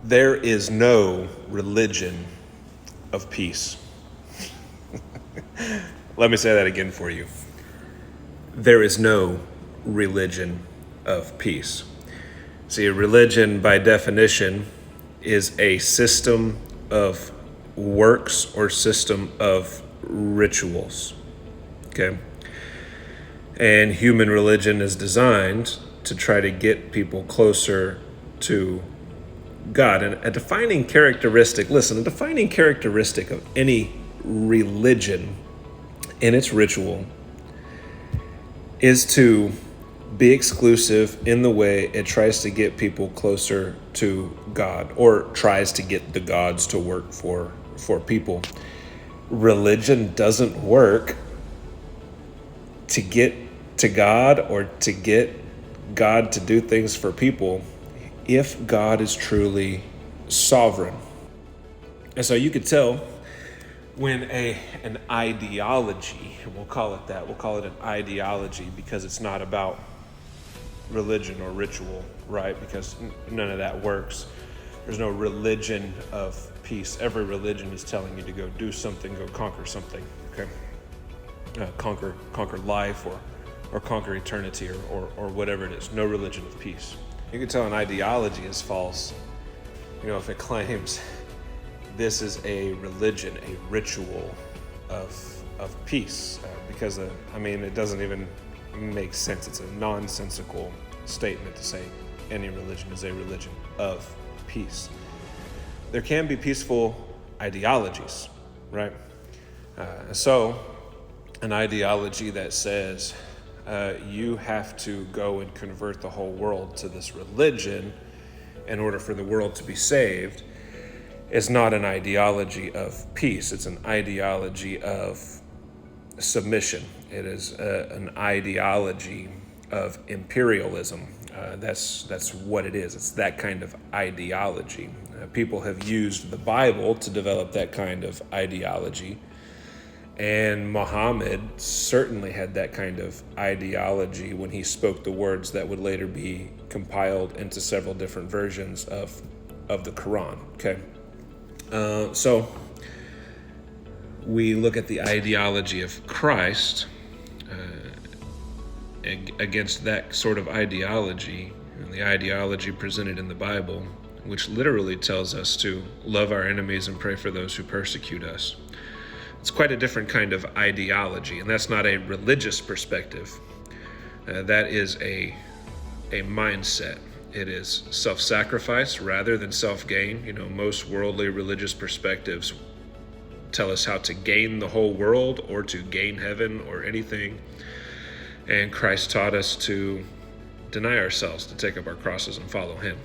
There is no religion of peace. Let me say that again for you. There is no religion of peace. See, a religion by definition is a system of works or system of rituals. Okay? And human religion is designed to try to get people closer to God. And a defining characteristic of any religion in its ritual is to be exclusive in the way it tries to get people closer to God, or tries to get the gods to work for people. Religion doesn't work to get to God or to get God to do things for people if God is truly sovereign. And so you could tell when an ideology, we'll call it that, we'll call it an ideology because it's not about religion or ritual, right? Because none of that works. There's no religion of peace. Every religion is telling you to go do something, go conquer something, okay? Conquer life or conquer eternity or whatever it is. No religion of peace. You can tell an ideology is false, if it claims this is a religion, a ritual of peace, because it doesn't even make sense. It's a nonsensical statement to say any religion is a religion of peace. There can be peaceful ideologies, right? So an ideology that says you have to go and convert the whole world to this religion in order for the world to be saved is not an ideology of peace. It's an ideology of submission. It is an ideology of imperialism. That's what it is. It's that kind of ideology. People have used the Bible to develop that kind of ideology. And Muhammad certainly had that kind of ideology when he spoke the words that would later be compiled into several different versions of the Quran. Okay, so we look at the ideology of Christ against that sort of ideology, and the ideology presented in the Bible, which literally tells us to love our enemies and pray for those who persecute us. It's quite a different kind of ideology, and that's not a religious perspective. That is a mindset. It is self-sacrifice rather than self-gain. Most worldly religious perspectives tell us how to gain the whole world or to gain heaven or anything. And Christ taught us to deny ourselves, to take up our crosses and follow him.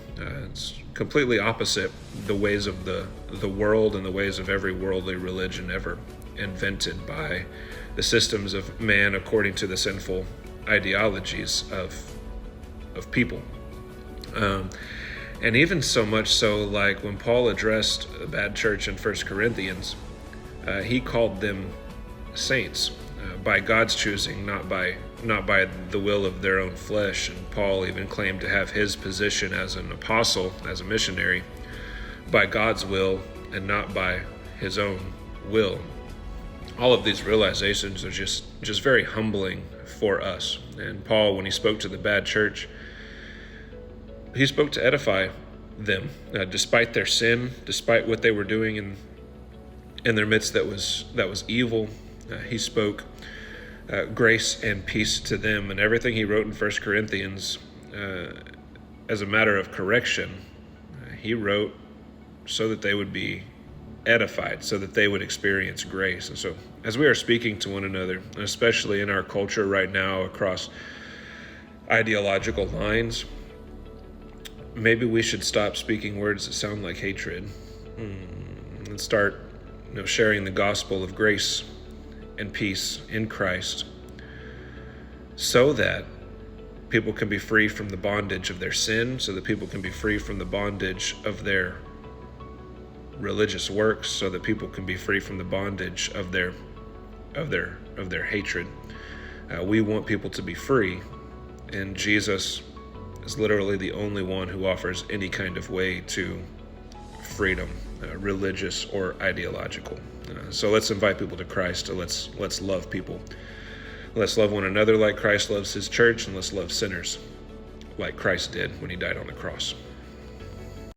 It's completely opposite the ways of the world and the ways of every worldly religion ever invented by the systems of man according to the sinful ideologies of people. And even so much so, like when Paul addressed a bad church in 1 Corinthians, he called them saints by God's choosing, not by the will of their own flesh. And Paul even claimed to have his position as an apostle, as a missionary, by God's will and not by his own will. All of these realizations are just very humbling for us. And Paul, when he spoke to the bad church, he spoke to edify them, despite their sin, despite what they were doing in their midst that was evil. He spoke grace and peace to them, and everything he wrote in 1 Corinthians as a matter of correction, he wrote so that they would be edified, so that they would experience grace. And so as we are speaking to one another, especially in our culture right now across ideological lines, maybe we should stop speaking words that sound like hatred and start sharing the gospel of grace and peace in Christ, so that people can be free from the bondage of their sin, so that people can be free from the bondage of their religious works, so that people can be free from the bondage of their hatred. We want people to be free, and Jesus is literally the only one who offers any kind of way to freedom, religious or ideological. So let's invite people to Christ. Let's love people. Let's love one another like Christ loves his church, and let's love sinners like Christ did when he died on the cross.